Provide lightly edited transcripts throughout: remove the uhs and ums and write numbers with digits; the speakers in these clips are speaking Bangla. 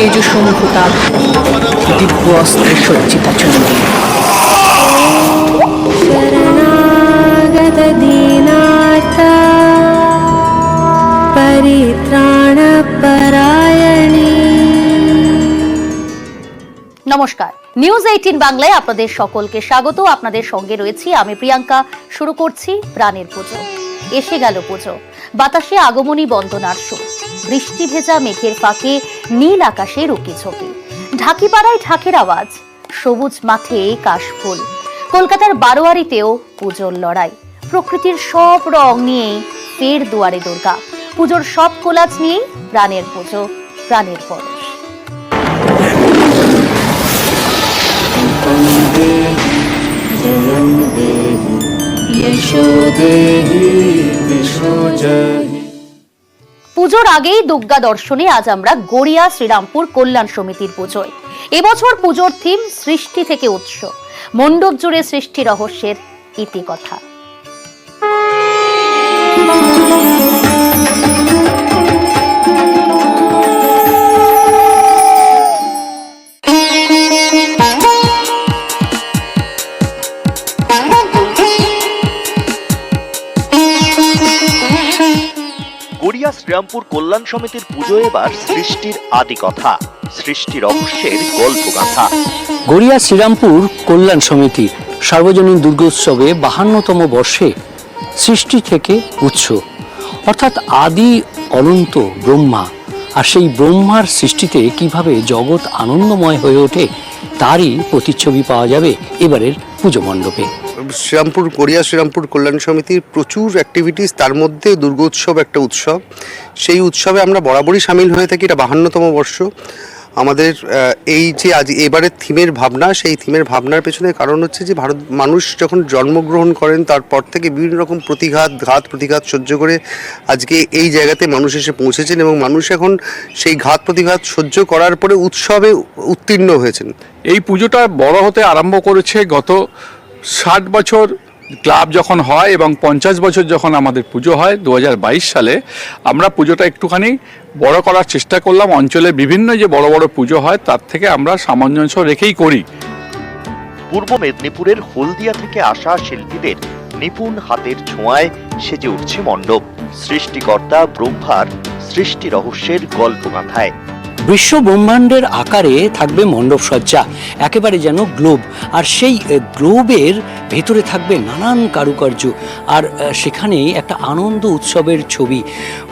তেজ সম্ভূতা দিব্য অস্ত্রে সজ্জিতা চণ্ডী। শরণাগত দীনার্থ পরিত্রাণ পরায়ণী। নমস্কার, নিউজ 18 বাংলায় আপনাদের সকলকে স্বাগত। আপনাদের সঙ্গে রয়েছি আমি প্রিয়াঙ্কা। শুরু করছি প্রাণের পুজো। এসে গেল পুজো, বাতাসে আগমনী বন্দনার সুর, বৃষ্টি ভেজা মেঘের ফাঁকে নীল আকাশে রুকি ঝুঁকি, ঢাকিপাড়ায় ঢাকের আওয়াজ, সবুজ মাঠে কাশফুল, কলকাতার বারোয়ারিতেও পুজোর লড়াই। প্রকৃতির সব রং নিয়েই ফের দুয়ারে দুর্গা, পুজোর সব কোলাজ নিয়েই প্রাণের পুজো, প্রাণের পরশ। পুজোর আগেই দুর্গা দর্শনে আজ আমরা গড়িয়া শ্রীরামপুর কল্যাণ সমিতির পুজোয়। এবছর পুজোর থিম সৃষ্টি থেকে উৎস, মণ্ডপ জুড়ে সৃষ্টি রহস্যের ইতিকথা। গড়িয়া শ্রীরামপুর কল্যাণ সমিতির পুজো এবার সৃষ্টির আদি কথা, সৃষ্টি রহস্যের গল্পগাথা। গড়িয়া শ্রীরামপুর কল্যাণ সমিতি সার্বজনীন দুর্গোৎসবে 52তম বর্ষে সৃষ্টি থেকে উৎস, অর্থাৎ আদি অনন্ত ব্রহ্মা, আর সেই ব্রহ্মার সৃষ্টিতে কিভাবে জগৎ আনন্দময় হয়ে ওঠে তারই প্রতিচ্ছবি পাওয়া যাবে এবারের পুজো মণ্ডপে। গড়িয়া শ্রীরামপুর কল্যাণ সমিতির প্রচুর অ্যাক্টিভিটিস, তার মধ্যে দুর্গোৎসব একটা উৎসব। সেই উৎসবে আমরা বরাবরই সামিল হয়ে থাকি। এটা 52তম বর্ষ আমাদের। এই যে আজ এবারের থিমের ভাবনা, সেই থিমের ভাবনার পেছনে কারণ হচ্ছে যে মানুষ যখন জন্মগ্রহণ করেন তারপর থেকে বিভিন্ন রকম প্রতিঘাত সহ্য করে আজকে এই জায়গাতে মানুষ এসে পৌঁছেছেন, এবং মানুষ এখন সেই প্রতিঘাত সহ্য করার পরে উৎসবে উত্তীর্ণ হয়েছেন। এই পুজোটা বড় হতে আরম্ভ করেছে গত 60 বছর ক্লাব যখন হয় এবং 50 বছর যখন আমাদের পুজো হয় 2022 সালে। আমরা পুজোটা একটুখানি বড় করার চেষ্টা করলাম। অঞ্চলে বিভিন্ন যে বড় বড় পুজো হয় তার থেকে আমরা সামঞ্জস্য রেখেই করি। পূর্ব মেদিনীপুরের হলদিয়া থেকে আসা শিল্পীদের নিপুণ হাতের ছোঁয়ায় সেজে উঠছে মণ্ডপ, সৃষ্টিকর্তা ব্রহ্মার সৃষ্টি রহস্যের গল্পগাথায়। বিশ্ব ব্রহ্মাণ্ডের আকারে থাকবে মণ্ডপ সজ্জা, একেবারে যেন গ্লোব, আর সেই গ্লোবের ভেতরে থাকবে নানান কারুকার্য, আর সেখানে একটা আনন্দ উৎসবের ছবি।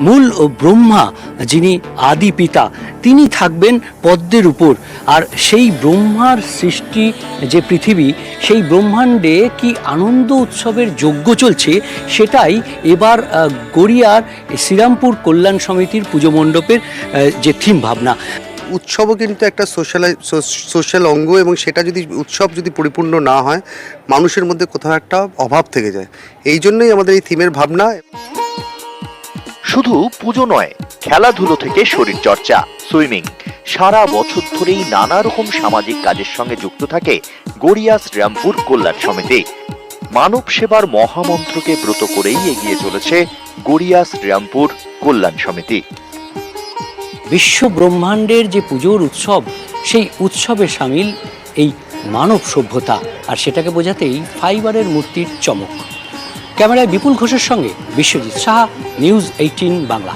মূল ব্রহ্মা, যিনি আদি পিতা, তিনি থাকবেন পদ্মের উপর, আর সেই ব্রহ্মার সৃষ্টি যে পৃথিবী, সেই ব্রহ্মাণ্ডে কি আনন্দ উৎসবের যজ্ঞ চলছে, সেটাই এবার গড়িয়ার শ্রীরামপুর কল্যাণ সমিতির পুজো মণ্ডপের যে থিম ভাবনা। উৎসবও কিন্তু একটা সোশ্যাল অঙ্গ, এবং সেটা যদি উৎসব যদি পরিপূর্ণ না হয় মানুষের মধ্যে কোথাও একটা অভাব থেকে যায়। এই জন্যই আমাদের এই থিমের ভাবনা। শুধু পুজো নয়, খেলাধুলো থেকে শরীর চর্চা, সুইমিং, সারা বছর ধরেই নানা রকম সামাজিক কাজের সঙ্গে যুক্ত থাকে গড়িয়া শ্রীরামপুর কল্যাণ সমিতি। মানব সেবার মহামন্ত্রকে ব্রত করেই এগিয়ে চলেছে গড়িয়া শ্রীরামপুর কল্যাণ সমিতি। বিশ্ব ব্রহ্মাণ্ডের যে পুজোর উৎসব, সেই উৎসবে সামিল এই মানব সভ্যতা, আর সেটাকে বোঝাতেই ফাইবারের মূর্তির চমক। ক্যামেরায় বিপুল ঘোষের সঙ্গে বিশ্বজিৎ সাহা, নিউজ 18 বাংলা।